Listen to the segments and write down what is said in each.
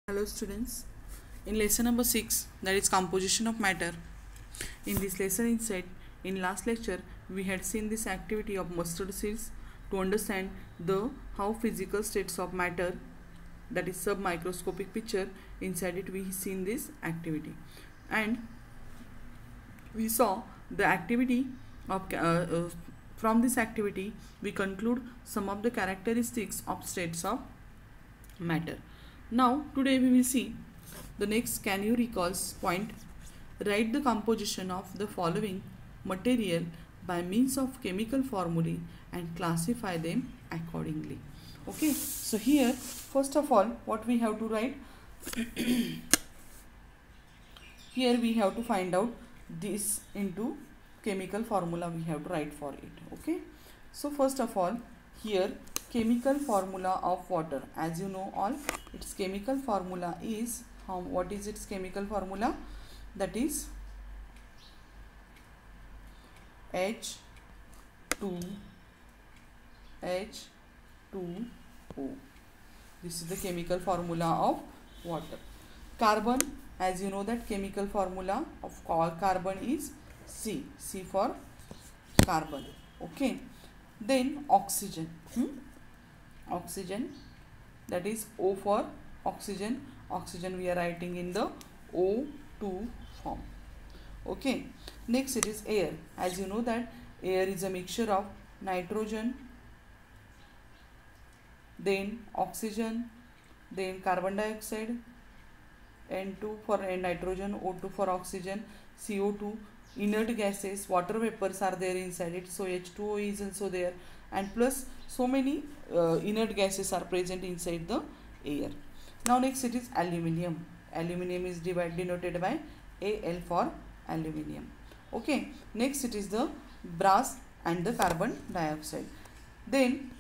Hello students, in lesson number 6, that is composition of matter. In this lesson inside, in last lecture we had seen this activity of mustard seeds to understand the how physical states of matter, that is submicroscopic picture, inside it we seen this activity, and we saw the activity of from this activity we conclude some of the characteristics of states of matter. Now today we will see the next can you recalls point. Write the composition of the following material by means of chemical formulae and classify them accordingly. Okay, so here first of all what we have to write, here we have to find out this into chemical formula we have to write for it. Okay, so first of all here chemical formula of water, as you know all, its chemical formula is what is its chemical formula, that is H2H2O. This is the chemical formula of water. Carbon, as you know that chemical formula of carbon is C for carbon. Okay, then oxygen, oxygen, that is O for oxygen. Oxygen we are writing in the O2 form. Okay, next it is air. As you know that air is a mixture of nitrogen, then oxygen, then carbon dioxide, N2 for nitrogen, O2 for oxygen, CO2, inert gases, water vapors are there inside it, so H2O is also there, and plus so many inert gases are present inside the air. Now next it is aluminium. Aluminium is denoted by Al for aluminium. Okay, next it is the brass and the carbon dioxide. Then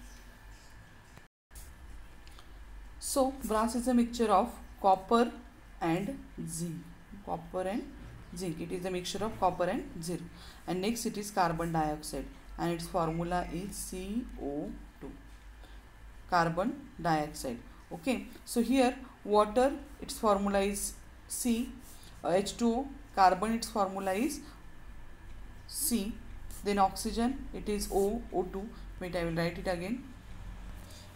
so brass is a mixture of copper and zinc. Copper and zinc, it is a mixture of copper and zinc. And next it is carbon dioxide and its formula is CO2, carbon dioxide. Okay, so here water, its formula is C, H2O, carbon, its formula is C, then oxygen, it is O2. Wait, I will write it again.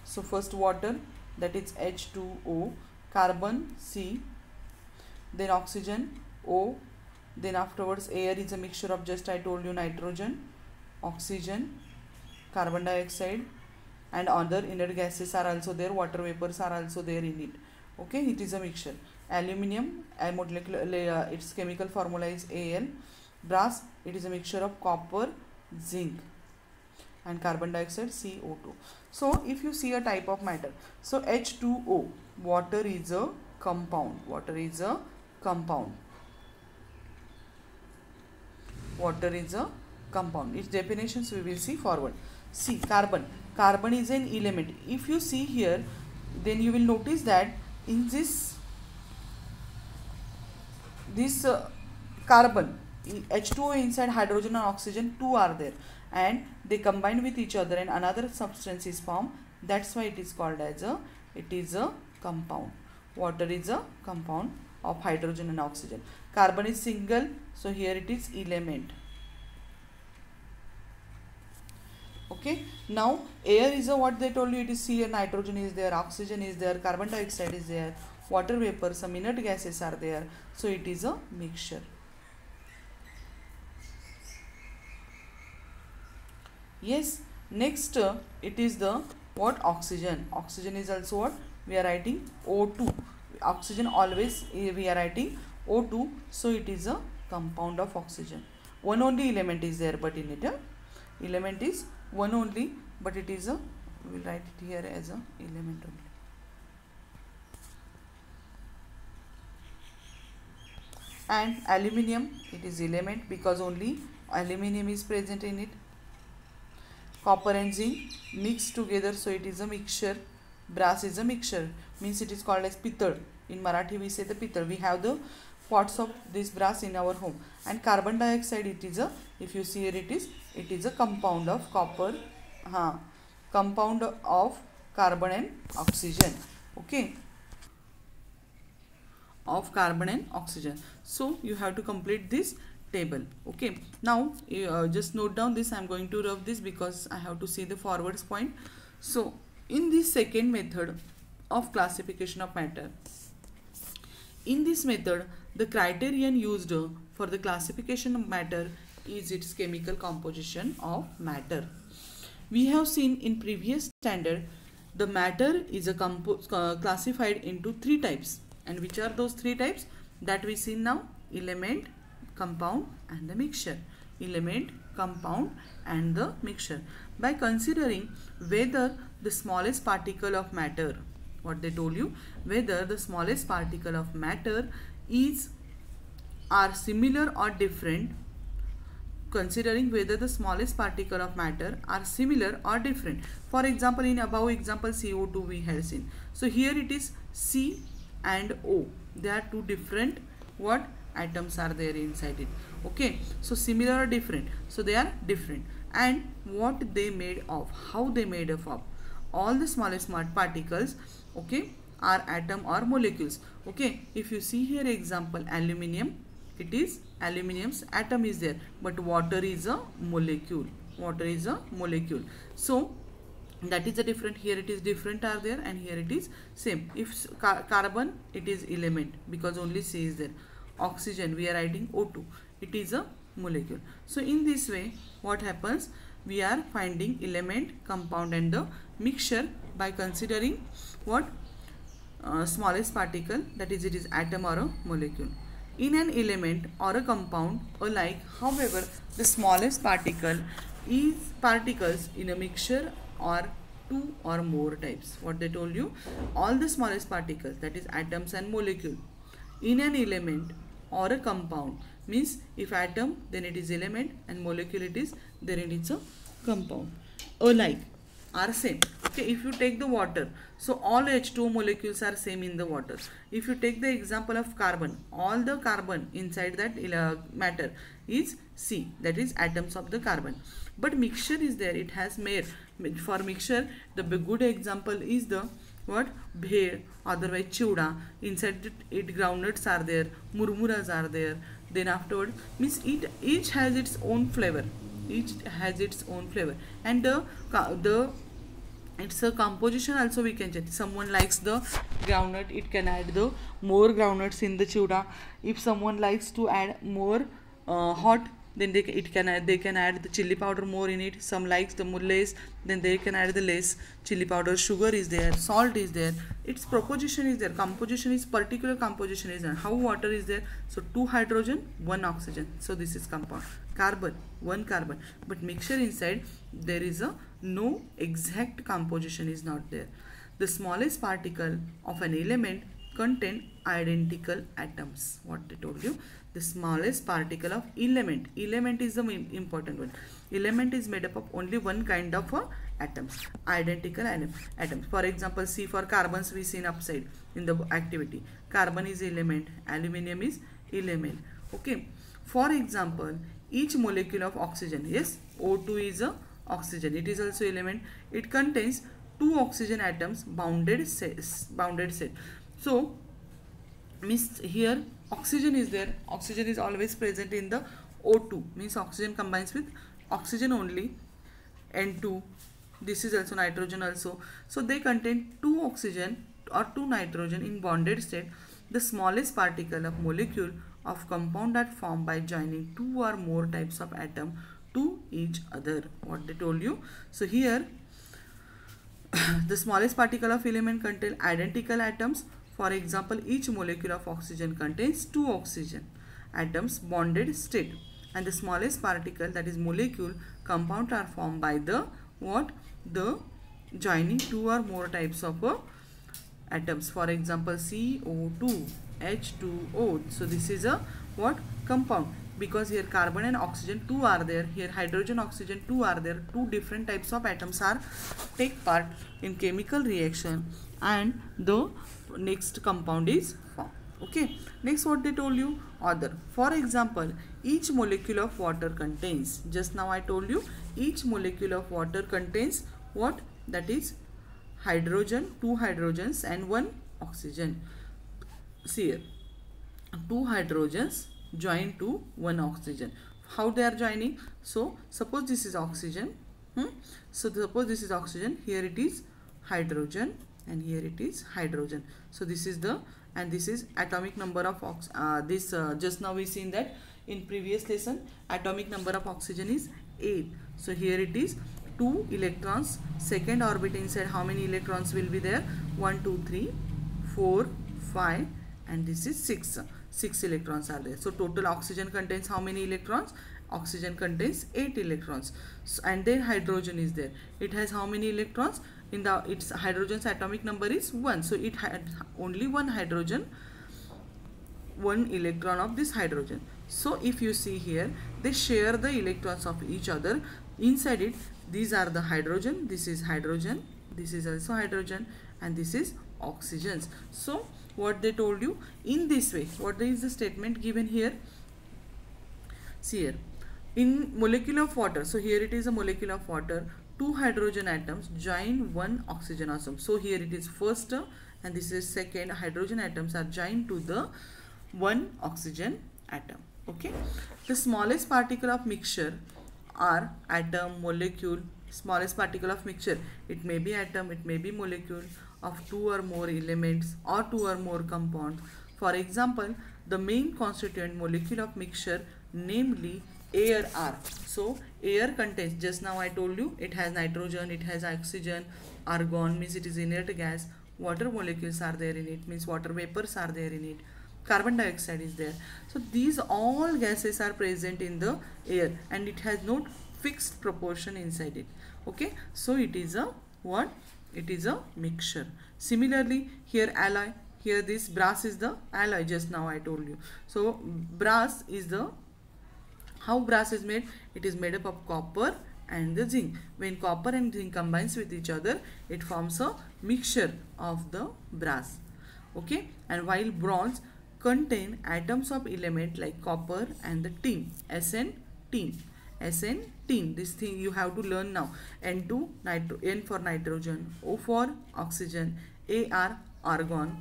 So first water, that is H2O, carbon C, then oxygen O, then afterwards air is a mixture of, just I told you, nitrogen, oxygen, carbon dioxide, and other inert gases are also there, water vapors are also there in it. Okay, it is a mixture. Aluminium, its chemical formula is Al. Brass, it is a mixture of copper, zinc, and carbon dioxide, CO2. So if you see a type of matter, so H2O, water is a compound, water is a compound, water is a compound. Its definitions we will see forward. See, carbon, carbon is an element. If you see here, then you will notice that in this carbon, H2O inside hydrogen and oxygen, two are there, and they combine with each other and another substance is formed. That's why it is called as it is a compound. Water is a compound of hydrogen and oxygen. Carbon is single, so here it is element. Okay, now air is a, what they told you, it is here, nitrogen is there, oxygen is there, carbon dioxide is there, water vapor, some inert gases are there, so it is a mixture. Yes, next it is the what, oxygen. Oxygen is also what we are writing O2. Oxygen always we are writing O2, so it is a compound of oxygen. One only element is there, but in it element is one only, but it is a, we will write it here as a element only. And aluminium, it is element because only aluminium is present in it. Copper and zinc mixed together, so it is a mixture. Brass is a mixture, means it is called as pittal. In Marathi we say the pittal. We have the pots of this brass in our home. And carbon dioxide, it is a, if you see here, it is a compound of copper, compound of carbon and oxygen. Okay, of carbon and oxygen. So you have to complete this table. Okay, now just note down this. I am going to rub this because I have to see the forwards point. So in this second method of classification of matter, in this method the criterion used for the classification of matter is its chemical composition of matter. We have seen in previous standard the matter is classified into three types, and which are those three types that we see now: element, compound and the mixture. Element, compound and the mixture. By considering whether the smallest particle of matter, what they told you, whether the smallest particle of matter are similar or different, considering whether the smallest particle of matter are similar or different. For example, in above example CO2 we have seen. So here it is C and O. They are two different atoms are there inside it. Okay, so similar or different, so they are different. And what they made of, how they made of, all the smallest particles, okay, are atom or molecules. Okay, if you see here example aluminium, it is aluminium's atom is there, but water is a molecule. Water is a molecule. So that is the different. Here it is different are there, and here it is same. If carbon, it is element because only C is there. Oxygen, we are writing O2, it is a molecule. So in this way what happens, we are finding element, compound and the mixture by considering what smallest particle, that is it is atom or a molecule. In an element or a compound alike, however, the smallest particle is particles in a mixture or two or more types. What they told you, all the smallest particles, that is atoms and molecule, in an element or a compound, means if atom then it is element and molecule it is, then it is a compound, alike, are same. Okay, if you take the water, so all H2O molecules are same in the water. If you take the example of carbon, all the carbon inside that matter is C, that is atoms of the carbon. But mixture is there, it has made. For mixture, the good example is the bhed, otherwise chivda. Inside it groundnuts are there, murmuras are there. Then afterward, means each has its own flavor. Each has its own flavor, and it's a composition also we can check. Someone likes the groundnut, it can add the more groundnuts in the chivda. If someone likes to add more hot, then they can add the chili powder more in it. Some likes the less, then they can add the less chili powder. Sugar is there, salt is there, its proposition is there, composition is particular composition is there. How water is there, so 2 hydrogen 1 oxygen, so this is compound. Carbon, 1 carbon, but mixture inside there is a no exact composition is not there. The smallest particle of an element contain identical atoms. What they told you, the smallest particle of element is the important one. Element is made up of only one kind of atoms, identical atoms. For example, see, for carbons we seen upside in the activity, carbon is element, aluminium is element. Okay, for example, each molecule of oxygen, yes, O2 is a oxygen, it is also element. It contains 2 oxygen atoms bounded set. So means here oxygen is there, oxygen is always present in the O2, means oxygen combines with oxygen only, N2, this is also nitrogen also. So they contain 2 oxygen or 2 nitrogen in bonded state. The smallest particle of molecule of compound are formed by joining 2 or more types of atom to each other. What they told you, so here the smallest particle of element contain identical atoms. For example, each molecule of oxygen contains 2 oxygen atoms bonded state, and the smallest particle, that is molecule, compound are formed by the the joining 2 or more types of atoms. For example, CO2, H2O. So this is a compound, because here carbon and oxygen 2 are there, here hydrogen oxygen 2 are there. 2 different types of atoms are take part in chemical reaction, and the next compound is formed. Okay, next what they told you, other. For example, each molecule of water contains, just now I told you, each molecule of water contains what, that is hydrogen, 2 hydrogens and 1 oxygen. See here, two hydrogens join to one oxygen. How they are joining? So suppose this is oxygen. So suppose this is oxygen. Here it is hydrogen, and here it is hydrogen. So this is the, and this is atomic number of just now we seen that in previous lesson atomic number of oxygen is 8. So here it is 2 electrons. Second orbit inside, how many electrons will be there? 1 2 3 4 5, and this is 6 electrons are there. So total oxygen contains how many electrons? Oxygen contains 8 electrons. So, and then hydrogen is there. It has how many electrons? In the its hydrogen's atomic number is 1. So it had only one hydrogen, one electron of this hydrogen. So if you see here, they share the electrons of each other. Inside it, these are the hydrogen, this is hydrogen, this is also hydrogen, and this is oxygens. So what they told you in this way, what is the statement given here? See here, in molecule of water, so here it is a molecule of water, 2 hydrogen atoms join 1 oxygen atom. So here it is first and this is second, hydrogen atoms are joined to the 1 oxygen atom. Okay, the smallest particle of mixture are atom, molecule. Smallest particle of mixture, it may be atom, it may be molecule of 2 or more elements or 2 or more compounds. For example, the main constituent molecule of mixture, namely air, are. So air contains, just now I told you, it has nitrogen, it has oxygen, argon means it is inert gas, water molecules are there in it, means water vapors are there in it, carbon dioxide is there. So these all gases are present in the air, and it has no fixed proportion inside it. Okay, so it is a what? It is a mixture. Similarly, here alloy, here this brass is the alloy, just now I told you. So brass is the, how brass is made? It is made up of copper and the zinc. When copper and zinc combines with each other, it forms a mixture of the brass. Okay, and while bronze contain atoms of element like copper and the tin, Sn tin. Sn tin, this thing you have to learn now. N2 N for nitrogen, O for oxygen, Ar argon.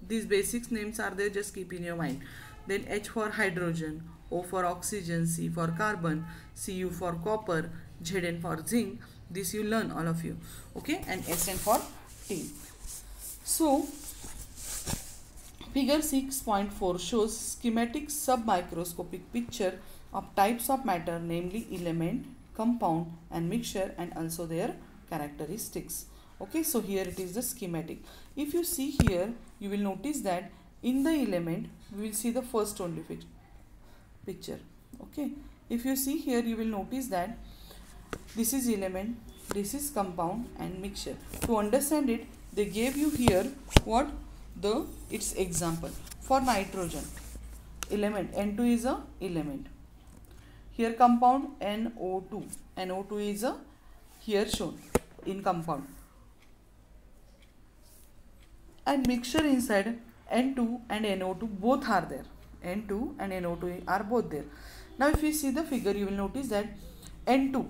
These basics names are there, just keep in your mind. Then H for hydrogen, O for oxygen, C for carbon, Cu for copper, Zn for zinc. This you learn, all of you. Okay, and Sn for tin. So figure 6.4 shows schematic submicroscopic picture of types of matter, namely element, compound and mixture, and also their characteristics. Okay, so here it is the schematic. If you see here, you will notice that in the element we will see the first only picture. Okay, if you see here, you will notice that this is element, this is compound and mixture. To understand it, they gave you here what? Its example. For nitrogen element, N2 is a element. Here compound NO2. NO2 is a here shown in compound. And mixture inside, N2 and NO2 both are there. N2 and NO2 are both there. Now if you see the figure, you will notice that N2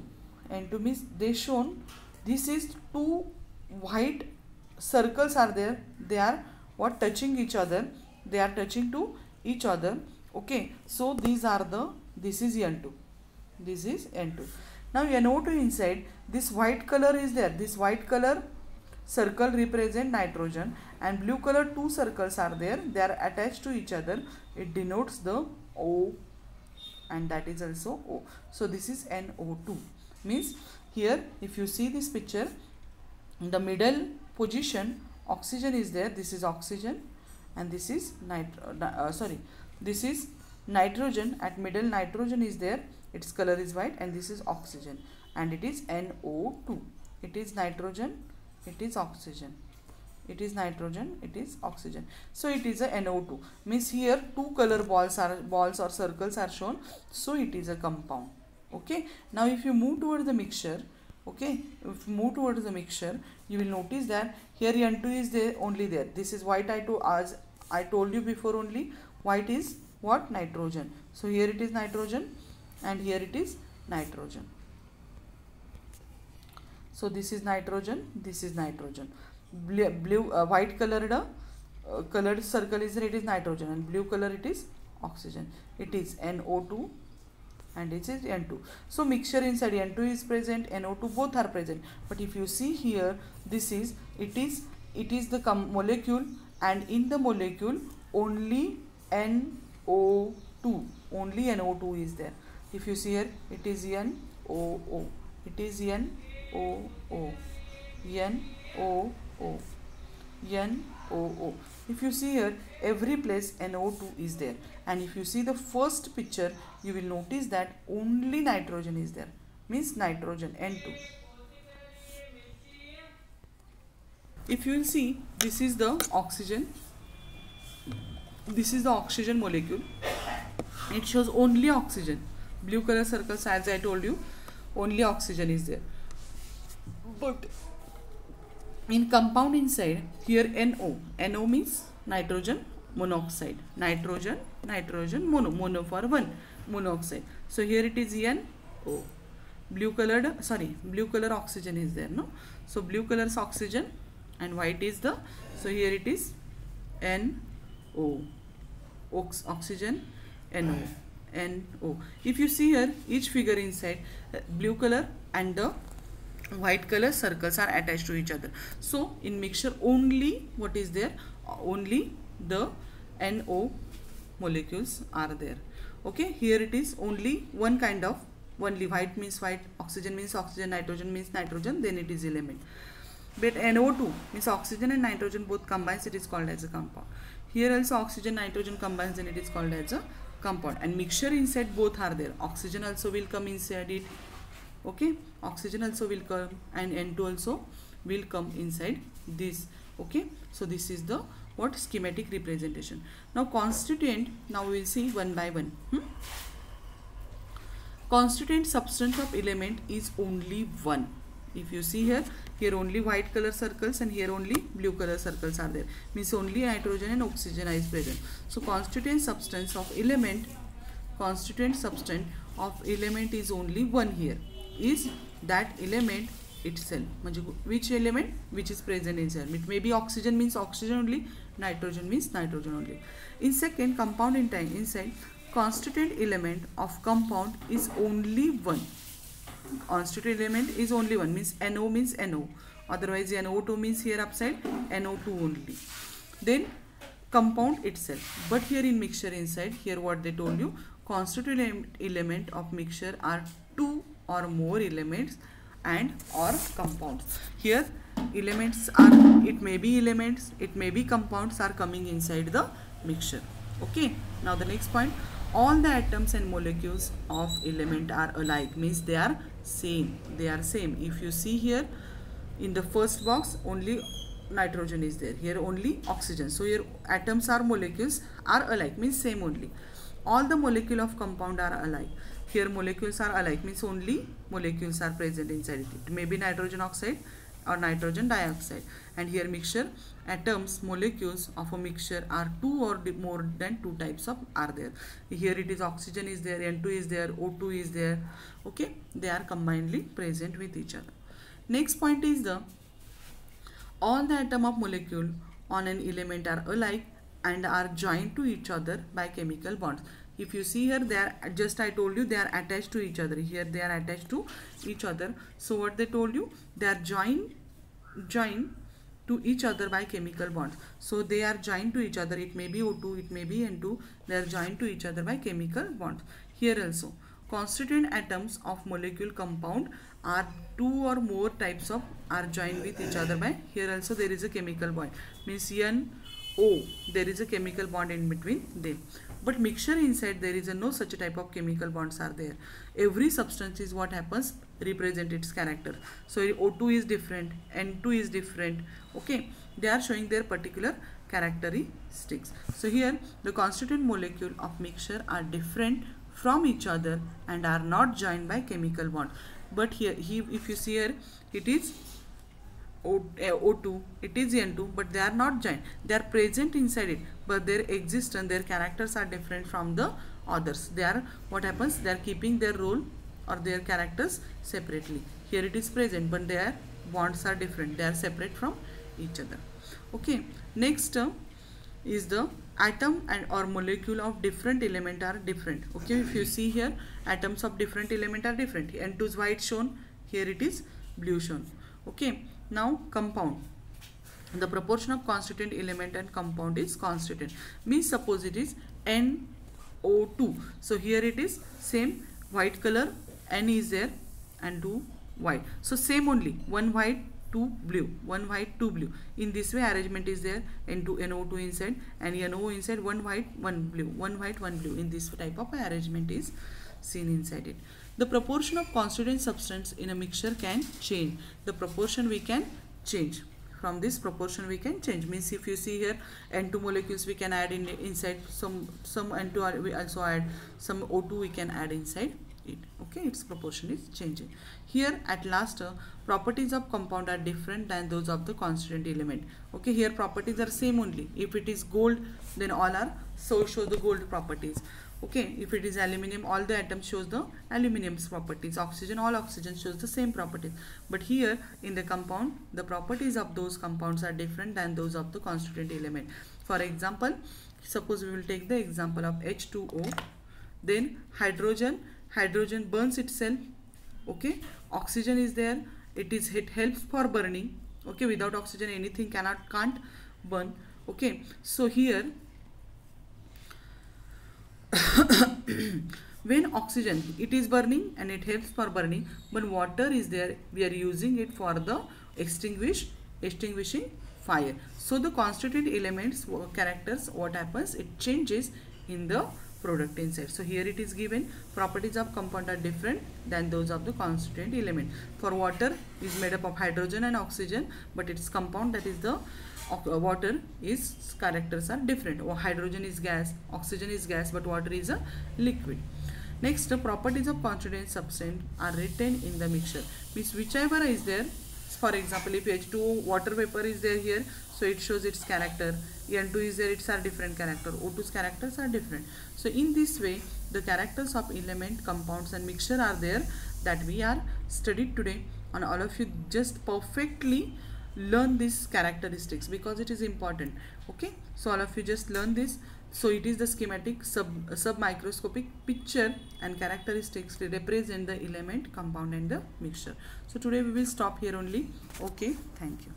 means they shown, this is 2 white circles are there. They are what? Touching each other. They are touching to each other. Okay, so these are the, this is N2, this is N2. Now NO2 inside, this white color is there. This white color circle represent nitrogen, and blue color 2 circles are there. They are attached to each other. It denotes the O, and that is also O. So this is NO2. Means here if you see this picture, in the middle position oxygen is there. This is oxygen, and this is this is nitrogen. At middle nitrogen is there, its color is white, and this is oxygen, and it is NO2. It is nitrogen, it is oxygen, it is nitrogen, it is oxygen. So it is a NO2. Means here 2 color balls or circles are shown. So it is a compound. Okay, now if you move towards the mixture, okay, if you move towards the mixture, you will notice that here N2 is there, only there. This is white, as I told you before, only white is what? Nitrogen. So here it is nitrogen, and here it is nitrogen. So this is nitrogen, this is nitrogen. Blue white colored colored circle is there, it is nitrogen, and blue color it is oxygen. It is NO2 and it is N2. So mixture inside N2 is present, NO2 both are present. But if you see here, this is it is the molecule, and in the molecule only NO2 is there. If you see here, it is NOO, it is NOO, NOO. If you see here, every place NO2 is there, and if you see the first picture, you will notice that only nitrogen is there, means nitrogen N2. If you will see, this is the oxygen molecule. It shows only oxygen. Blue color circles, as I told you, only oxygen is there. But in compound inside, here NO means nitrogen monoxide, nitrogen mono for one, monoxide. So here it is NO. Blue color oxygen is there, no? So blue color is oxygen and white is the, so here it is NO, oxygen NO. If you see here, each figure inside, blue color and the white color circles are attached to each other. So in mixture, only what is there, only the NO molecules are there. Okay, here it is only one kind of, only white means white, oxygen means oxygen, nitrogen means nitrogen, then it is element. But NO2 means oxygen and nitrogen both combines, it is called as a compound. Here also oxygen nitrogen combines, then it is called as a compound. And mixture inside both are there. Oxygen also will come inside it. Okay, oxygen also will come, and N2 also will come inside this. Okay, so this is the what schematic representation. Now constituent, now we will see one by one. Constituent substance of element is only one. If you see here, here only white color circles and here only blue color circles are there, means only nitrogen and oxygen is present. So constituent substance of element is only one here, is that element itself. Which element? Which is present inside. It may be oxygen means oxygen only, nitrogen means nitrogen only. In second, compound inside, constituent element of compound is only one. Constituent element is only one, means NO means NO, otherwise NO2 means here upside NO2 only. Then compound itself. But here in mixture inside, here what they told you, constituent element of mixture are two or more elements and or compounds. Here elements are, it may be elements, it may be compounds are coming inside the mixture. Okay, now the next point, all the atoms and molecules of element are alike, means they are same. If you see here in the first box, only nitrogen is there, here only oxygen. So here atoms or molecules are alike, means same only. All the molecule of compound are alike. Here molecules are alike, means only molecules are present inside it. It may be nitrogen oxide or nitrogen dioxide. And here mixture, atoms, molecules of a mixture are two or more than two types of are there. Here it is oxygen is there, N2 is there, O2 is there. Okay, they are combinedly present with each other. Next point is the all the atom of molecule on an element are alike and are joined to each other by chemical bonds. If you see here, they are, just I told you, they are attached to each other. Here they are attached to each other. So what they told you, they are joined to each other by chemical bonds. So they are joined to each other. It may be O2, it may be N2. They are joined to each other by chemical bonds. Here also, constituent atoms of molecule compound are two or more types of are joined with each other by, here also there is a chemical bond, means NO, there is a chemical bond in between them. But mixture inside, there is no such type of chemical bonds are there. Every substance is what happens, represent its character. So O2 is different, N2 is different. Okay, they are showing their particular characteristics. So here the constituent molecule of mixture are different from each other and are not joined by chemical bond. But here, if you see here, it is O2, it is N2, but they are not joined. They are present inside it, but their existence, their characters are different from the others. They are, what happens, they are keeping their role or their characters separately. Here it is present, but their bonds are different. They are separate from each other. Okay, next is the atom and or molecule of different element are different. Okay, if you see here, atoms of different element are different. N2 is white shown, here it is blue shown. Okay, now compound. The proportion of constituent element and compound is constituent. Means suppose it is NO2. So here it is same white color, N is there and 2 white. So same only, one white, 2 blue, one white, 2 blue. In this way arrangement is there, NO2 inside and NO inside, one white, one blue, one white, one blue. In this type of arrangement is seen inside it. The proportion of constituent substance in a mixture can change. The proportion we can change. From this proportion we can change. Means if you see here, N2 molecules we can add in inside, some N2 we also add, some O2 we can add inside it. Okay, its proportion is changing. Here at last, properties of compound are different than those of the constituent element. Okay, here properties are same only. If it is gold, then all are show the gold properties. Okay, if it is aluminum, all the atoms shows the aluminum's properties. Oxygen, all oxygen shows the same properties. But here in the compound, the properties of those compounds are different than those of the constituent element. For example, suppose we will take the example of H2O. Then hydrogen burns itself. Okay, oxygen is there, it helps for burning. Okay, without oxygen anything can't burn. Okay, so here when oxygen, it is burning and it helps for burning, but water is there, we are using it for the extinguishing fire. So the constituent elements characters, what happens, it changes in the product inside. So here it is given, properties of compound are different than those of the constituent element. For water is made up of hydrogen and oxygen, but its compound, that is the water, is characters are different. Or hydrogen is gas, oxygen is gas, but water is a liquid. Next, the properties of constituent substance are written in the mixture. Means whichever is there, for example, if H2O water vapor is there here, so it shows its character. N2 is there, it's a different character. O2's characters are different. So in this way, the characters of element, compounds and mixture are there, that we are studied today. And all of you just perfectly learn these characteristics because it is important. Okay, so all of you just learn this. So it is the schematic sub-microscopic picture and characteristics to represent the element, compound and the mixture. So today we will stop here only. Okay, thank you.